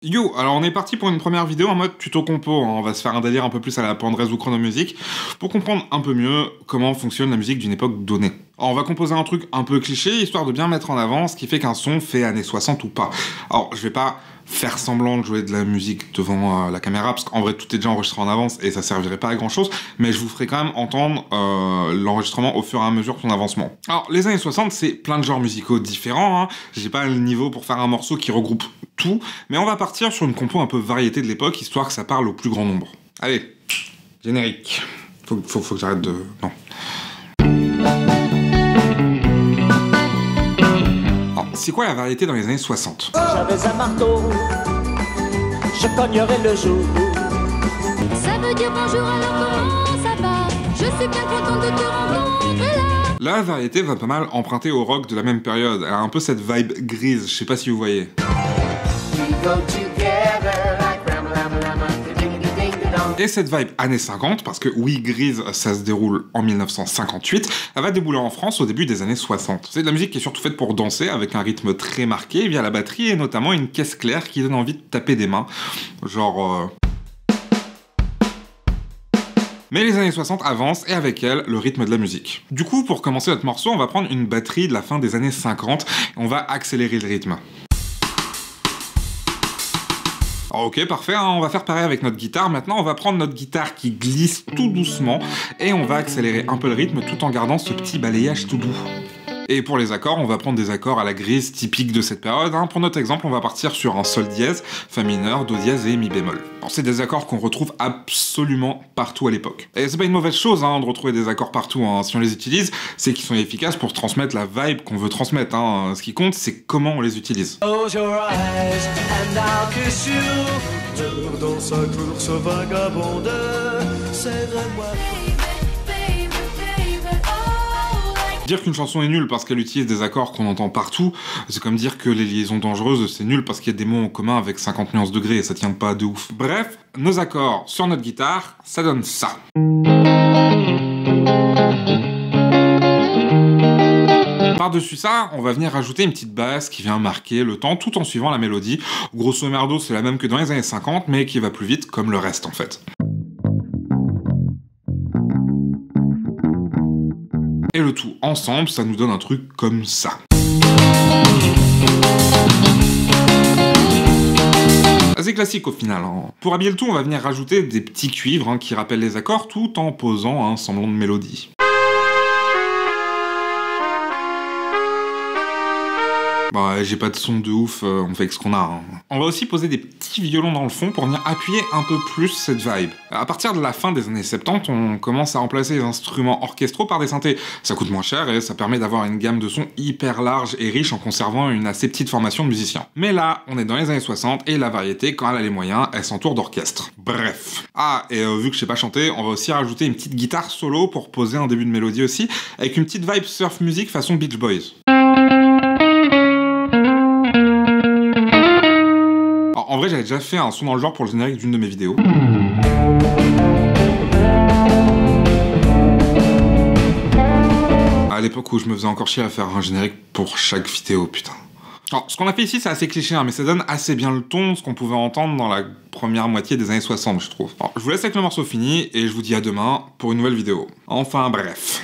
Yo, alors on est parti pour une première vidéo en mode tuto compo, hein. On va se faire un délire un peu plus à la Pandrez ou Chronomusic pour comprendre un peu mieux comment fonctionne la musique d'une époque donnée. Alors on va composer un truc un peu cliché, histoire de bien mettre en avant ce qui fait qu'un son fait années 60 ou pas. Alors je vais pas faire semblant de jouer de la musique devant la caméra, parce qu'en vrai tout est déjà enregistré en avance et ça servirait pas à grand chose, mais je vous ferai quand même entendre l'enregistrement au fur et à mesure de son avancement. Alors les années 60 c'est plein de genres musicaux différents, hein. J'ai pas le niveau pour faire un morceau qui regroupe tout, mais on va partir sur une compo un peu variété de l'époque, histoire que ça parle au plus grand nombre. Allez, générique. Faut que j'arrête de... Non. C'est quoi la variété dans les années 60 ? J'avais un marteau, je cognerais le jour. Ça veut dire bonjour, alors comment ça va? Je suis bien contente de te rencontrer là. La variété va pas mal emprunter au rock de la même période. Elle a un peu cette vibe grise, je sais pas si vous voyez. Et cette vibe années 50, parce que oui, Grise, ça se déroule en 1958, elle va débouler en France au début des années 60. C'est de la musique qui est surtout faite pour danser, avec un rythme très marqué via la batterie, et notamment une caisse claire qui donne envie de taper des mains. Genre... Mais les années 60 avancent, et avec elles, le rythme de la musique. Du coup, pour commencer notre morceau, on va prendre une batterie de la fin des années 50, et on va accélérer le rythme. Ok, parfait, hein, on va faire pareil avec notre guitare. Maintenant, on va prendre notre guitare qui glisse tout doucement et on va accélérer un peu le rythme tout en gardant ce petit balayage tout doux. Et pour les accords, on va prendre des accords à la Grise typiques de cette période, hein. Pour notre exemple, on va partir sur un sol dièse, fa mineur, do dièse et mi bémol. C'est des accords qu'on retrouve absolument partout à l'époque. Et c'est pas une mauvaise chose hein, de retrouver des accords partout, hein. Si on les utilise, c'est qu'ils sont efficaces pour transmettre la vibe qu'on veut transmettre, hein. Ce qui compte, c'est comment on les utilise. Close your eyes and I'll kiss you. Dans sa course vagabonde, serre-moi. Dire qu'une chanson est nulle parce qu'elle utilise des accords qu'on entend partout, c'est comme dire que les liaisons dangereuses, c'est nul parce qu'il y a des mots en commun avec 50 nuances degrés et ça tient pas de ouf. Bref, nos accords sur notre guitare, ça donne ça. Par-dessus ça, on va venir rajouter une petite basse qui vient marquer le temps tout en suivant la mélodie. Grosso merdo, c'est la même que dans les années 50, mais qui va plus vite comme le reste en fait. Et le tout ensemble, ça nous donne un truc comme ça. Assez classique au final, hein. Pour habiller le tout, on va venir rajouter des petits cuivres hein, qui rappellent les accords tout en posant un semblant de mélodie. Bah, j'ai pas de son de ouf, on fait avec ce qu'on a. Hein. On va aussi poser des petits violons dans le fond pour venir appuyer un peu plus cette vibe. À partir de la fin des années 70, on commence à remplacer les instruments orchestraux par des synthés. Ça coûte moins cher et ça permet d'avoir une gamme de sons hyper large et riche en conservant une assez petite formation de musiciens. Mais là, on est dans les années 60 et la variété, quand elle a les moyens, elle s'entoure d'orchestre. Bref. Ah, et vu que je sais pas chanter, on va aussi rajouter une petite guitare solo pour poser un début de mélodie aussi, avec une petite vibe surf music façon Beach Boys. En vrai, j'avais déjà fait un son dans le genre pour le générique d'une de mes vidéos. À l'époque où je me faisais encore chier à faire un générique pour chaque vidéo, putain. Alors, ce qu'on a fait ici, c'est assez cliché, hein, mais ça donne assez bien le ton de ce qu'on pouvait entendre dans la première moitié des années 60, je trouve. Alors, je vous laisse avec le morceau fini, et je vous dis à demain pour une nouvelle vidéo. Enfin, bref.